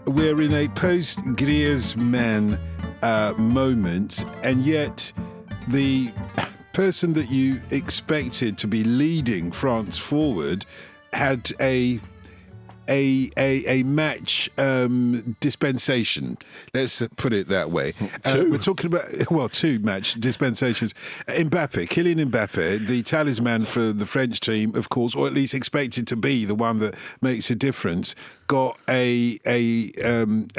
we're in a post-Griezmann moment, and yet the person that you expected to be leading France forward had a match dispensation. Let's put it that way. We're talking about, two match dispensations. Kylian Mbappé, the talisman for the French team, of course, or at least expected to be the one that makes a difference, got a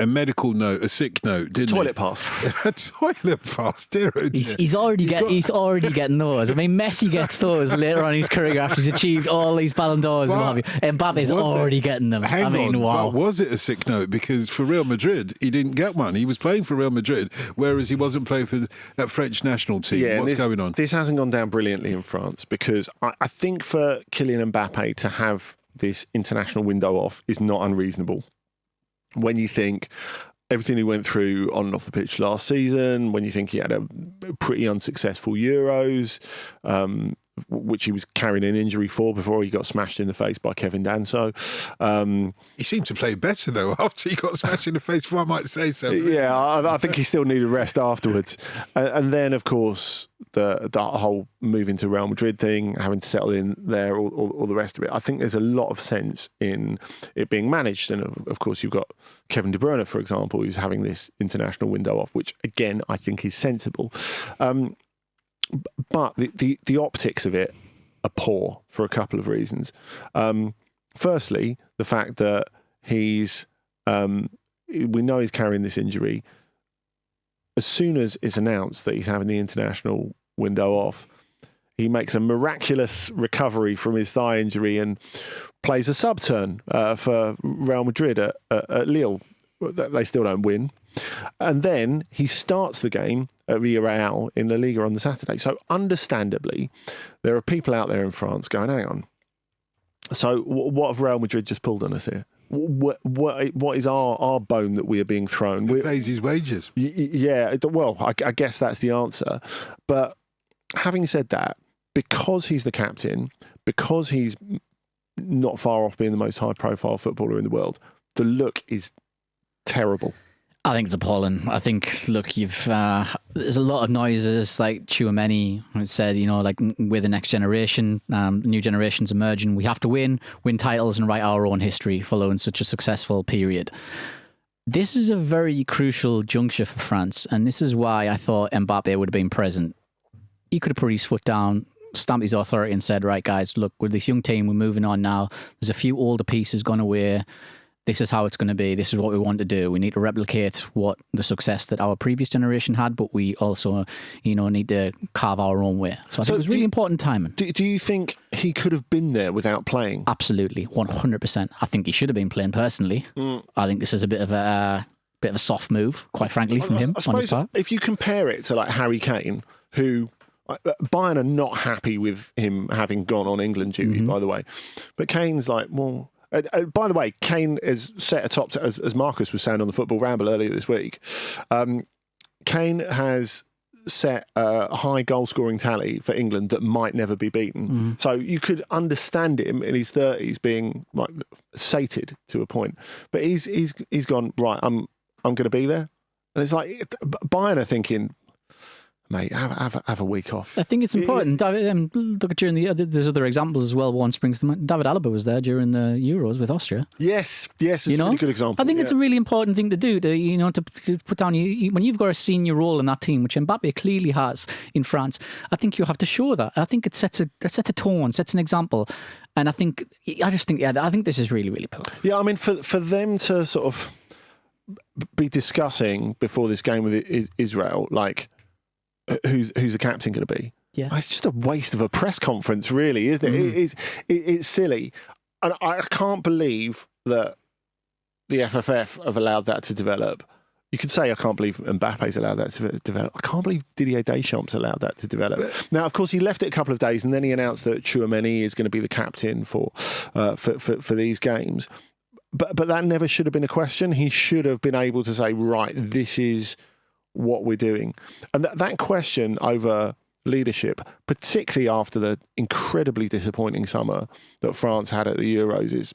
medical note, a sick note, didn't Toilet pass. A toilet pass, dear. He's already getting those. I mean, Messi gets those later on in his career after he's achieved all these Ballon d'Ors and what have you. Mbappe's already getting them. Wow. But was it a sick note? Because for Real Madrid, he didn't get one. He was playing for Real Madrid, whereas he wasn't playing for that French national team. Yeah, what's going on? This hasn't gone down brilliantly in France, because I think for Kylian Mbappé to have this international window off is not unreasonable. When you think everything he went through on and off the pitch last season, when you think he had a pretty unsuccessful Euros, which he was carrying an injury for before he got smashed in the face by Kevin Danso. He seemed to play better, though, after he got smashed in the face, if I might say so. Yeah, I think he still needed rest afterwards. And then, of course, the whole move into Real Madrid thing, having to settle in there, all the rest of it. I think there's a lot of sense in it being managed. And, of course, you've got Kevin De Bruyne, for example, who's having this international window off, which, again, I think is sensible. But the optics of it are poor for a couple of reasons. Firstly, the fact that we know he's carrying this injury. As soon as it's announced that he's having the international window off, he makes a miraculous recovery from his thigh injury and plays a sub-turn for Real Madrid at Lille. They still don't win. And then he starts the game at Real in the Liga on the Saturday. So understandably, there are people out there in France going, hang on. So what have Real Madrid just pulled on us here? What is our bone that we are being thrown? He pays his wages. Yeah, well, I guess that's the answer. But having said that, because he's the captain, because he's not far off being the most high-profile footballer in the world, the look is terrible. I think it's appalling. I think, look, there's a lot of noises like Tchouaméni said, like we're the next generation, new generation's emerging. We have to win titles and write our own history following such a successful period. This is a very crucial juncture for France, and this is why I thought Mbappe would have been present. He could have put his foot down, stamped his authority and said, right, guys, look, with this young team, we're moving on now. There's a few older pieces gone away. This is how it's going to be. This is what we want to do. We need to replicate what the success that our previous generation had, but we also, need to carve our own way. So I think it was really important timing. Do you think he could have been there without playing? Absolutely, 100%. I think he should have been playing personally. I think this is a bit of a soft move, quite frankly, from him. I suppose if you compare it to like Harry Kane, who Bayern are not happy with him having gone on England duty, by the way, but Kane's like, well. By the way, Kane is set atop, as Marcus was saying on the Football Ramble earlier this week, Kane has set a high goal-scoring tally for England that might never be beaten. So you could understand him in his 30s being like sated to a point. But he's gone, right, I'm going to be there. And it's like, Bayern are thinking, mate, have a week off. I think it's important. Look at there's other examples as well. One springs to mind. David Alaba was there during the Euros with Austria. Yes, it's a really good example. I think it's a really important thing to do. To put down when you've got a senior role in that team, which Mbappe clearly has in France. I think you have to show that. I think it sets a tone, sets an example. And I think this is really, really important. Yeah, I mean, for them to sort of be discussing before this game with Israel, like, who's the captain going to be? Yeah, it's just a waste of a press conference, really, isn't it? It's silly, and I can't believe that the FFF have allowed that to develop. You could say I can't believe Mbappe's allowed that to develop. I can't believe Didier Deschamps allowed that to develop. Now, of course, he left it a couple of days, and then he announced that Tchouaméni is going to be the captain for these games. But that never should have been a question. He should have been able to say, right, this is what we're doing. And that question over leadership, particularly after the incredibly disappointing summer that France had at the Euros,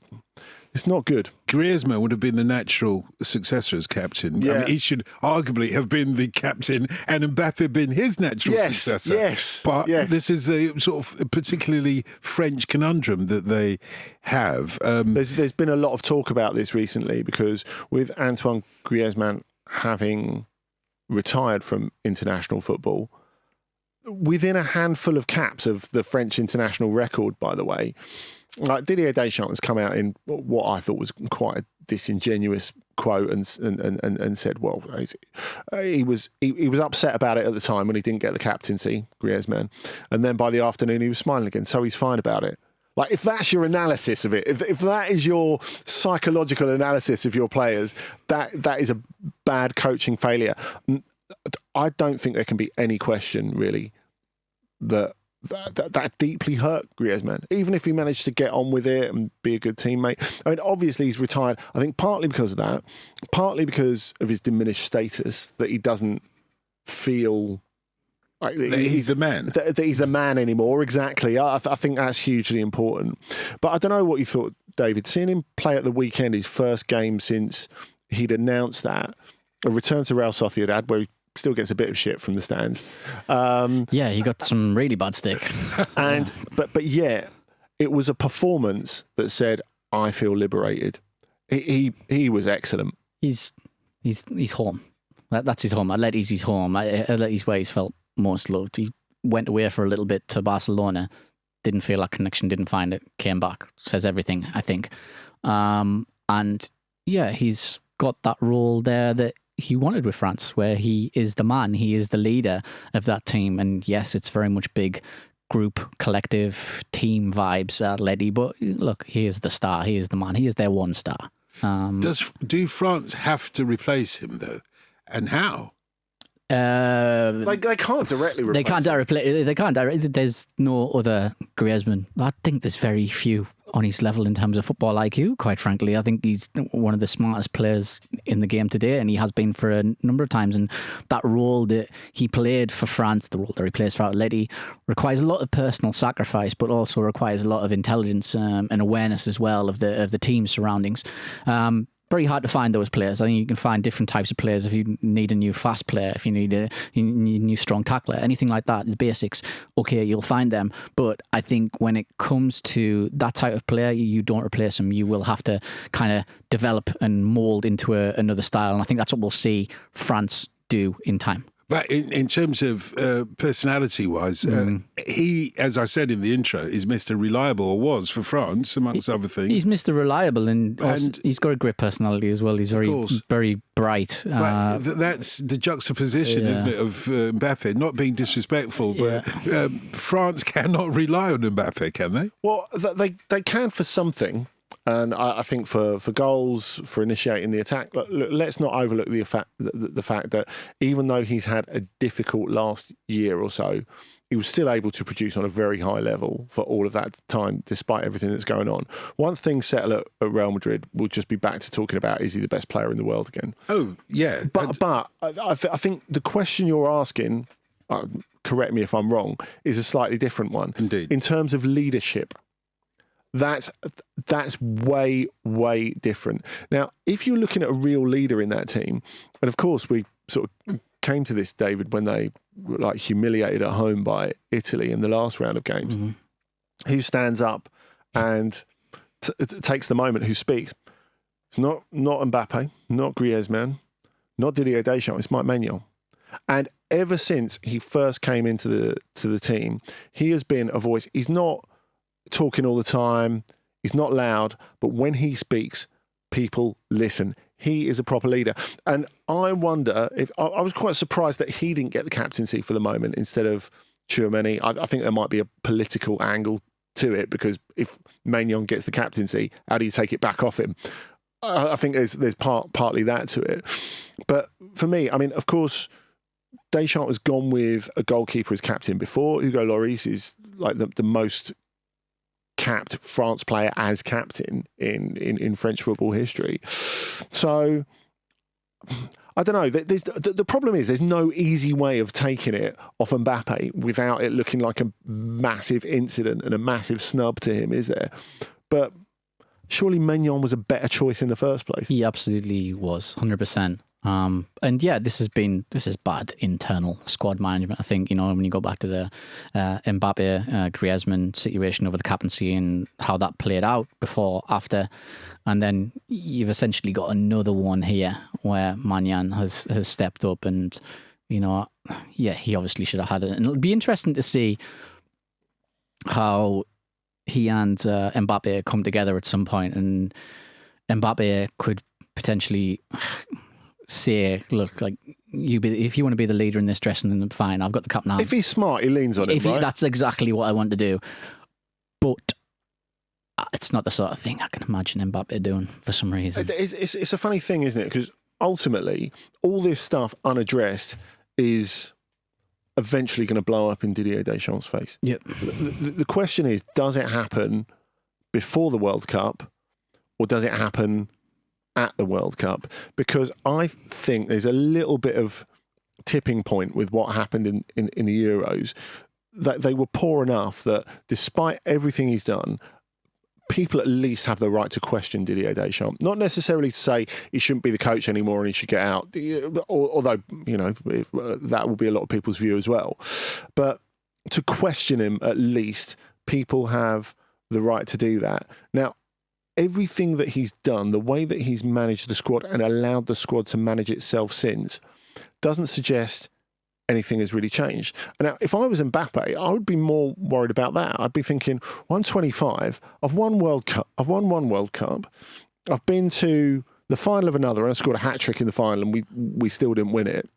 It's not good. Griezmann would have been the natural successor as captain. Yeah. I mean, he should arguably have been the captain and Mbappe been his natural successor. But this is a sort of particularly French conundrum that they have. There's been a lot of talk about this recently because with Antoine Griezmann having retired from international football, within a handful of caps of the French international record, by the way, like Didier Deschamps has come out in what I thought was quite a disingenuous quote and said, well, he was upset about it at the time when he didn't get the captaincy, Griezmann, and then by the afternoon he was smiling again, so he's fine about it. Like, if that's your analysis of it, if that is your psychological analysis of your players, that is a bad coaching failure. I don't think there can be any question really that deeply hurt Griezmann, even if he managed to get on with it and be a good teammate. I mean, obviously he's retired, I think partly because of that, partly because of his diminished status, that he doesn't feel like that he's a man. That he's a man anymore, exactly. I think that's hugely important. But I don't know what you thought, David, seeing him play at the weekend, his first game since he'd announced that, a return to Real Sociedad, where he still gets a bit of shit from the stands. Yeah, he got some really bad stick. But yeah, it was a performance that said, I feel liberated. He was excellent. He's home. That's his home. Atleti's his home. Atleti's where he's felt most loved. He went away for a little bit to Barcelona, didn't feel that connection, didn't find it, came back. Says everything, I think. And yeah, he's got that role there that he wanted with France, where he is the man, he is the leader of that team. And yes, it's very much big group, collective, team vibes at Atleti, but look, he is the star, he is the man, he is their one star. Do France have to replace him though? And how? They can't directly replace him. They can't directly. There's no other Griezmann. I think there's very few on his level in terms of football IQ, quite frankly. I think he's one of the smartest players in the game today, and he has been for a number of times. And that role that he played for France, the role that he plays for Atleti, requires a lot of personal sacrifice, but also requires a lot of intelligence and awareness as well of the team's surroundings. Very hard to find those players. I think you can find different types of players if you need a new fast player, if you need a new strong tackler, anything like that, the basics, okay, you'll find them. But I think when it comes to that type of player, you don't replace him. You will have to kind of develop and mould into another style. And I think that's what we'll see France do in time. But in terms of personality-wise, he, as I said in the intro, is Mr. Reliable, or was for France, amongst other things. He's Mr. Reliable, and he's got a great personality as well. He's very bright. But that's the juxtaposition, isn't it, of Mbappe? Not being disrespectful, but France cannot rely on Mbappe, can they? Well, they can for something. And I think for goals, for initiating the attack, let's not overlook the fact that even though he's had a difficult last year or so, he was still able to produce on a very high level for all of that time, despite everything that's going on. Once things settle at Real Madrid, we'll just be back to talking about, is he the best player in the world again? Oh, yeah. But I think the question you're asking, correct me if I'm wrong, is a slightly different one. Indeed. In terms of leadership. That's way, way different. Now, if you're looking at a real leader in that team, and of course we sort of came to this, David, when they were like humiliated at home by Italy in the last round of games, who stands up and takes the moment, who speaks? It's not Mbappe, not Griezmann, not Didier Deschamps, it's Maignan. And ever since he first came into the team, he has been a voice. He's not talking all the time, he's not loud, but when he speaks, people listen. He is a proper leader. And I wonder if I was quite surprised that he didn't get the captaincy for the moment instead of Tchouaméni. I think there might be a political angle to it, because if Maignan gets the captaincy, how do you take it back off him? I think there's partly that to it. But for me, I mean, of course, Deschamps has gone with a goalkeeper as captain before. Hugo Lloris is like the most capped France player as captain in French football history. So I don't know. The problem is there's no easy way of taking it off Mbappe without it looking like a massive incident and a massive snub to him, is there? But surely Maignan was a better choice in the first place. He absolutely was, 100%. And yeah, this is bad internal squad management. I think, when you go back to the Mbappe, Griezmann situation over the captaincy and how that played out before, after, and then you've essentially got another one here where Maignan has stepped up, and he obviously should have had it. And it'll be interesting to see how he and Mbappe come together at some point, and Mbappe could potentially say, look, like, if you want to be the leader in this dressing room, then fine, I've got the cup now. If he's smart, he leans on it, right? That's exactly what I want to do. But it's not the sort of thing I can imagine Mbappe doing for some reason. It's a funny thing, isn't it? Because ultimately, all this stuff unaddressed is eventually going to blow up in Didier Deschamps' face. Yep. The question is, does it happen before the World Cup, or does it happen at the World Cup? Because I think there's a little bit of tipping point with what happened in the Euros, that they were poor enough that despite everything he's done, people at least have the right to question Didier Deschamps. Not necessarily to say he shouldn't be the coach anymore and he should get out, although, that will be a lot of people's view as well. But to question him, at least, people have the right to do that. Now, everything that he's done, the way that he's managed the squad and allowed the squad to manage itself since, doesn't suggest anything has really changed. Now, if I was Mbappe, I would be more worried about that. I'd be thinking, well, I'm 25, I've won World Cup, I've won one World Cup, I've been to the final of another, and I scored a hat-trick in the final, and we still didn't win it.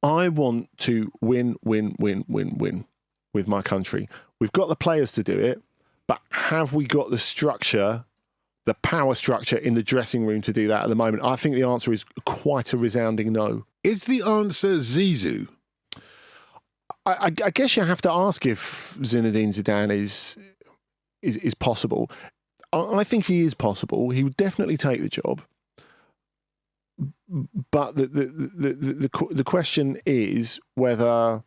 I want to win with my country. We've got the players to do it, but have we got the structure, the power structure in the dressing room to do that at the moment? I think the answer is quite a resounding no. Is the answer Zizou? I guess you have to ask if Zinedine Zidane is possible. I think he is possible. He would definitely take the job. But the question is whether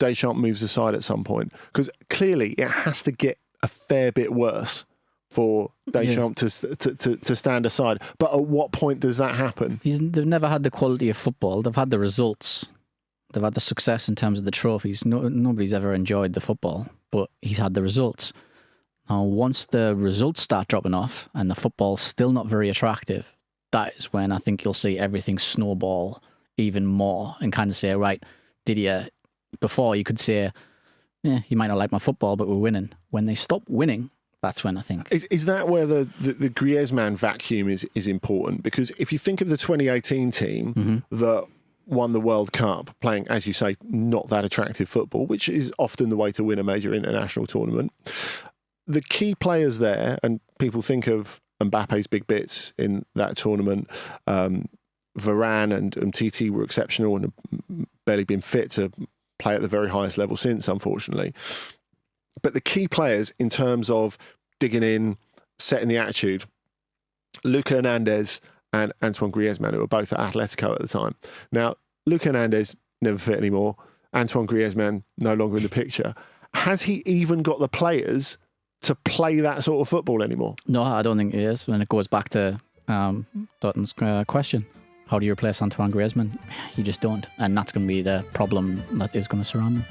Deschamps moves aside at some point, because clearly it has to get a fair bit worse for Deschamps to stand aside. But at what point does that happen? They've never had the quality of football. They've had the results. They've had the success in terms of the trophies. Nobody's ever enjoyed the football, but he's had the results. Now, once the results start dropping off and the football's still not very attractive, that is when I think you'll see everything snowball even more and kind of say, right, Didier, before you could say, you might not like my football, but we're winning. When they stop winning, that's when I think. Is that where the Griezmann vacuum is important? Because if you think of the 2018 team that won the World Cup, playing, as you say, not that attractive football, which is often the way to win a major international tournament, the key players there, and people think of Mbappe's big bits in that tournament, Varane and TT were exceptional and have barely been fit to play at the very highest level since, unfortunately. But the key players in terms of digging in, setting the attitude, Luka Hernandez and Antoine Griezmann, who were both at Atletico at the time. Now, Luka Hernandez never fit anymore. Antoine Griezmann no longer in the picture. Has he even got the players to play that sort of football anymore? No, I don't think he is. And it goes back to Dotun's question. How do you replace Antoine Griezmann? You just don't. And that's going to be the problem that is going to surround him.